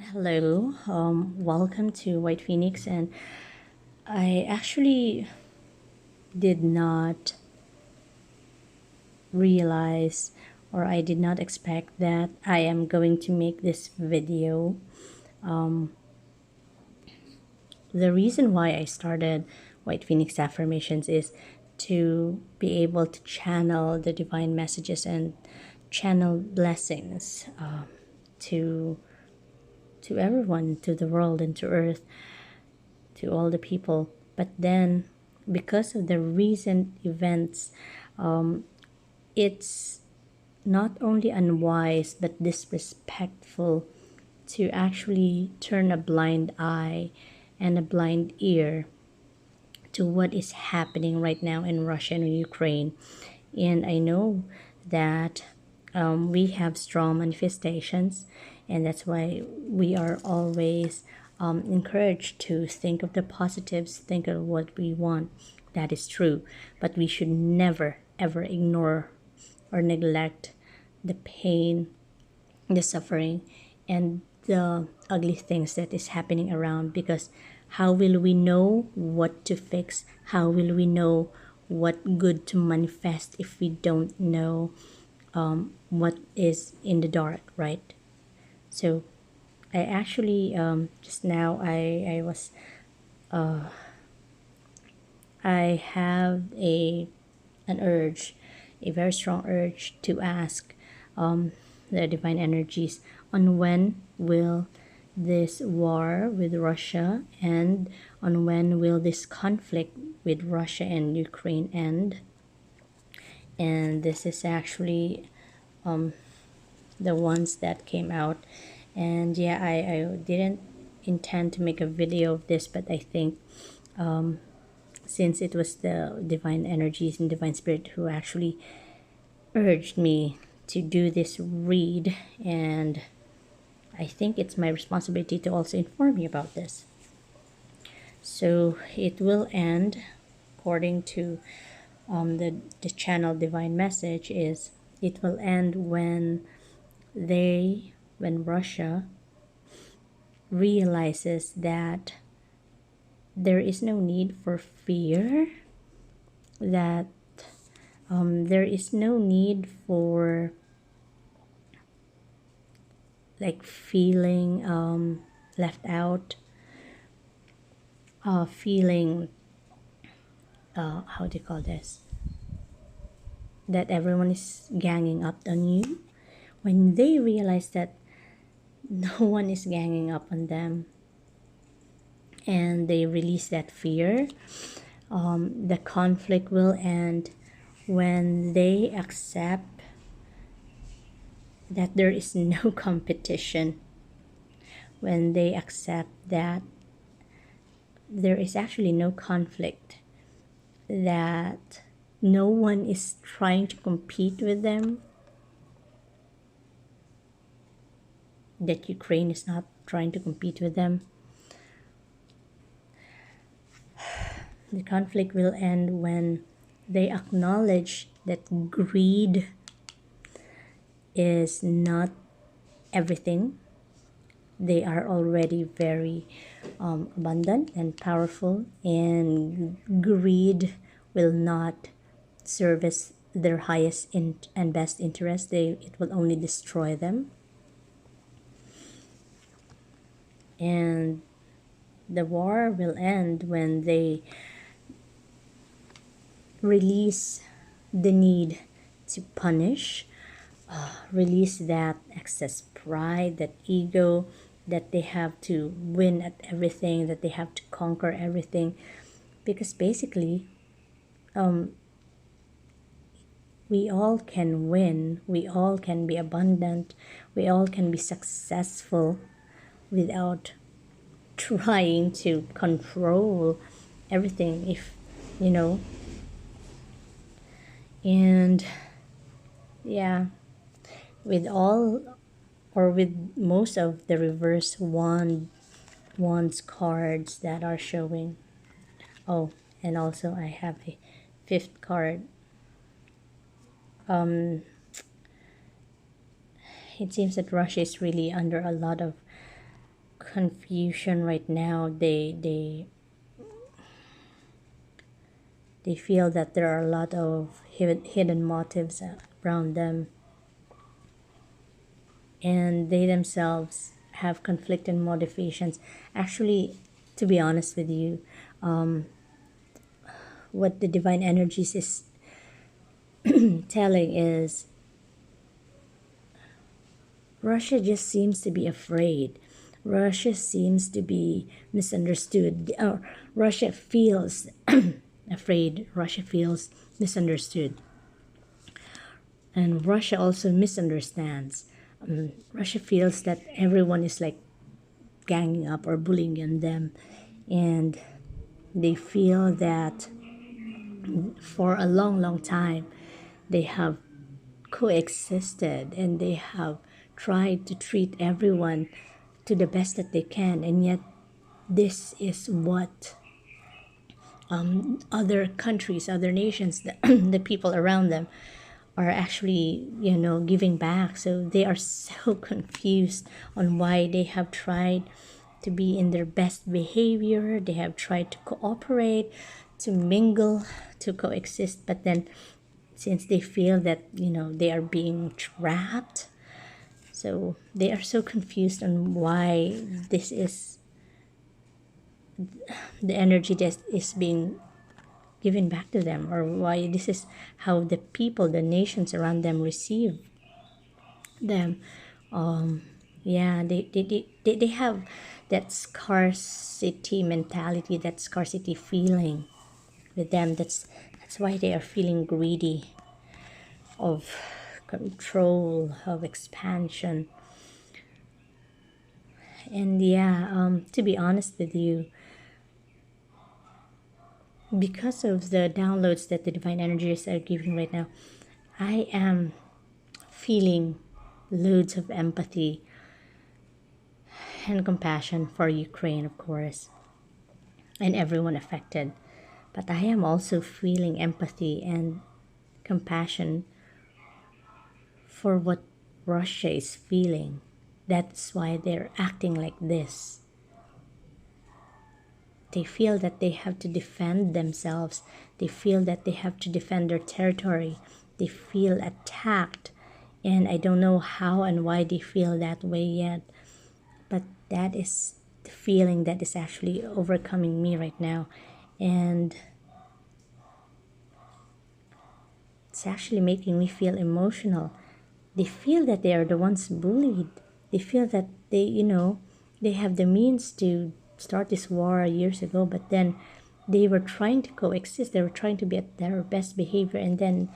Hello, welcome to White Phoenix, and I actually did not realize or I did not expect that I am going to make this video. The reason why I started White Phoenix Affirmations is to be able to channel the divine messages and channel blessings to everyone, to the world, and to Earth, to all the people. But then, because of the recent events, it's not only unwise but disrespectful to actually turn a blind eye and a blind ear to what is happening right now in Russia and Ukraine. And I know that we have strong manifestations, and that's why we are always encouraged to think of the positives, think of what we want. That is true, but we should never ever ignore or neglect the pain, the suffering, and the ugly things that is happening around, because how will we know what to fix? How will we know what good to manifest if we don't know what is in the dark, right? So I actually just now I have an urge, a very strong urge to ask the divine energies on when will this war with Russia end, on when will this conflict with Russia and Ukraine end. And this is actually the ones that came out. And yeah, I didn't intend to make a video of this, but I think since it was the divine energies and divine spirit who actually urged me to do this read, and I think it's my responsibility to also inform you about this. So it will end, according to the channel divine message, is it will end when Russia realizes that there is no need for fear, that there is no need for like feeling left out, feeling how do you call this, that everyone is ganging up on you. When they realize that no one is ganging up on them, and they release that fear, the conflict will end when they accept that there is no competition, when they accept that there is actually no conflict, that no one is trying to compete with them, that Ukraine is not trying to compete with them. The conflict will end when they acknowledge that greed is not everything. They are already very abundant and powerful, and greed will not service their highest and best interest. It will only destroy them. And the war will end when they release the need to punish, release that excess pride, that ego, that they have to win at everything, that they have to conquer everything. Because basically, we all can win, we all can be abundant, we all can be successful without trying to control everything, if you know. And yeah, with all, or with most of the reverse wands cards that are showing. Oh, and also I have a fifth card. It seems that Russia is really under a lot of confusion right now. They feel that there are a lot of hidden motives around them, and they themselves have conflicting motivations. Actually, to be honest with you, what the divine energies is telling is Russia just seems to be afraid. Russia seems to be misunderstood. Or Russia feels afraid. Russia feels misunderstood. And Russia also misunderstands. Russia feels that everyone is like ganging up or bullying on them. And they feel that for a long, long time, they have coexisted and they have tried to treat everyone to the best that they can, and yet this is what other countries, other nations, the people around them are actually, giving back. So they are so confused on why they have tried to be in their best behavior. They have tried to cooperate, to mingle, to coexist, but then since they feel that they are being trapped, so they are so confused on why this is the energy that is being given back to them, or why this is how the people, the nations around them receive them. Yeah, they have that scarcity mentality, that scarcity feeling with them. That's why they are feeling greedy of control, of expansion. And yeah, to be honest with you, because of the downloads that the divine energies are giving right now, I am feeling loads of empathy and compassion for Ukraine, of course, and everyone affected. But I am also feeling empathy and compassion for what Russia is feeling. That's why they're acting like this. They feel that they have to defend themselves. They feel that they have to defend their territory. They feel attacked. And I don't know how and why they feel that way yet. But that is the feeling that is actually overcoming me right now. And it's actually making me feel emotional. They feel that they are the ones bullied. They feel that they have the means to start this war years ago, but then they were trying to coexist. They were trying to be at their best behavior, and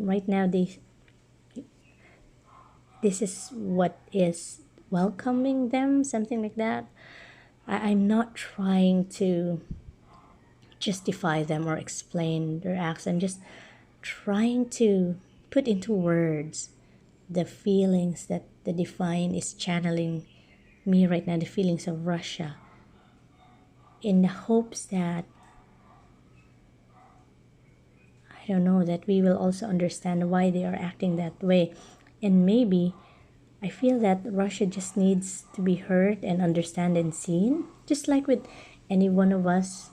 right now this is what is welcoming them, something like that. I'm not trying to justify them or explain their acts. I'm just trying to put into words the feelings that the divine is channeling me right now, the feelings of Russia, in the hopes that, I don't know, that we will also understand why they are acting that way. And maybe I feel that Russia just needs to be heard and understand and seen, just like with any one of us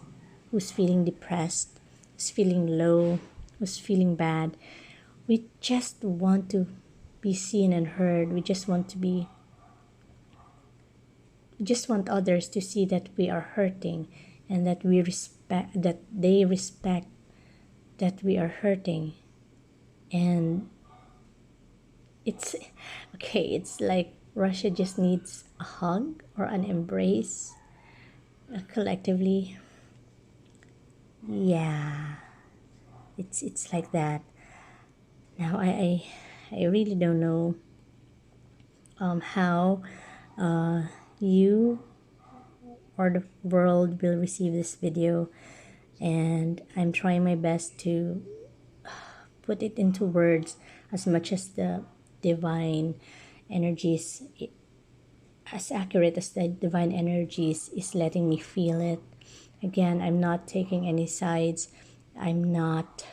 who's feeling depressed, who's feeling low, who's feeling bad. We just want to be seen and heard. We just want others to see that we are hurting, and that they respect that we are hurting. And it's okay, it's like Russia just needs a hug or an embrace, collectively. Yeah, it's like that. Now I really don't know how you or the world will receive this video, and I'm trying my best to put it into words as much as the divine energies, as accurate as the divine energies is letting me feel it. Again, I'm not taking any sides. I'm not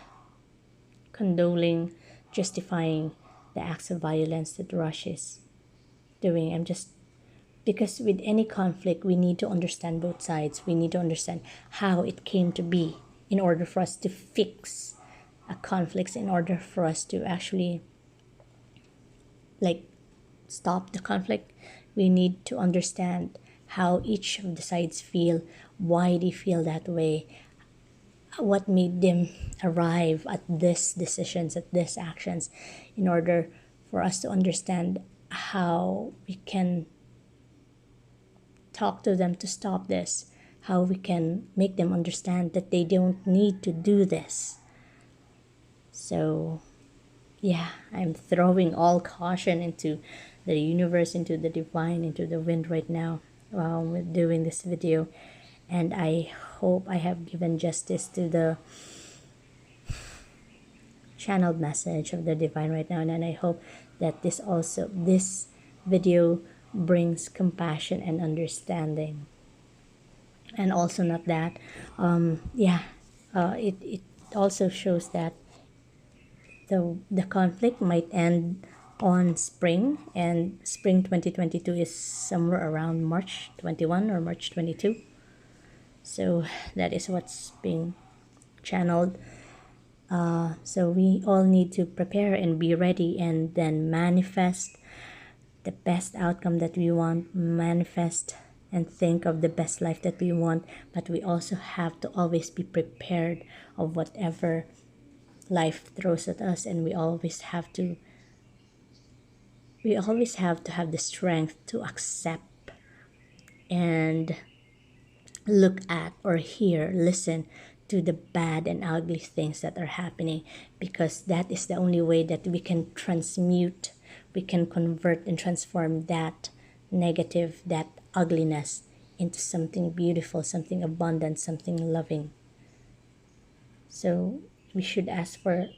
condoling, justifying the acts of violence that Russia is doing. I'm just Because with any conflict, we need to understand both sides. We need to understand how it came to be in order for us to fix a conflict, in order for us to actually like stop the conflict. We need to understand how each of the sides feel, why they feel that way, what made them arrive at this decisions, at these actions, in order for us to understand how we can talk to them to stop this, how we can make them understand that they don't need to do this. So yeah, I'm throwing all caution into the universe, into the divine, into the wind right now while we're doing this video. And I hope I have given justice to the channeled message of the divine right now. And I hope that this video brings compassion and understanding. And also not that, it also shows that the conflict might end on spring, and spring 2022 is somewhere around March 21 or March 22. So that is what's being channeled. So we all need to prepare and be ready, and then manifest the best outcome that we want, manifest and think of the best life that we want. But we also have to always be prepared of whatever life throws at us, and we always have to have the strength to accept and look at or hear, listen to the bad and ugly things that are happening, because that is the only way that we can transmute, we can convert and transform that negative, that ugliness into something beautiful, something abundant, something loving. So we should ask for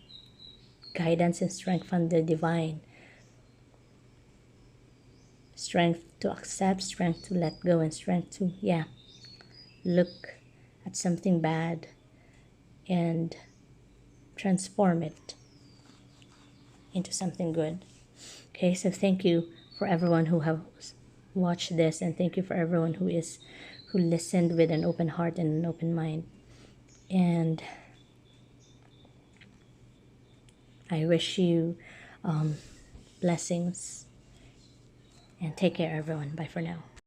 guidance and strength from the divine. Strength to accept, strength to let go, and strength to, look at something bad and transform it into something good. Okay, so thank you for everyone who have watched this, and thank you for everyone who listened with an open heart and an open mind. And I wish you blessings, and take care, everyone. Bye for now.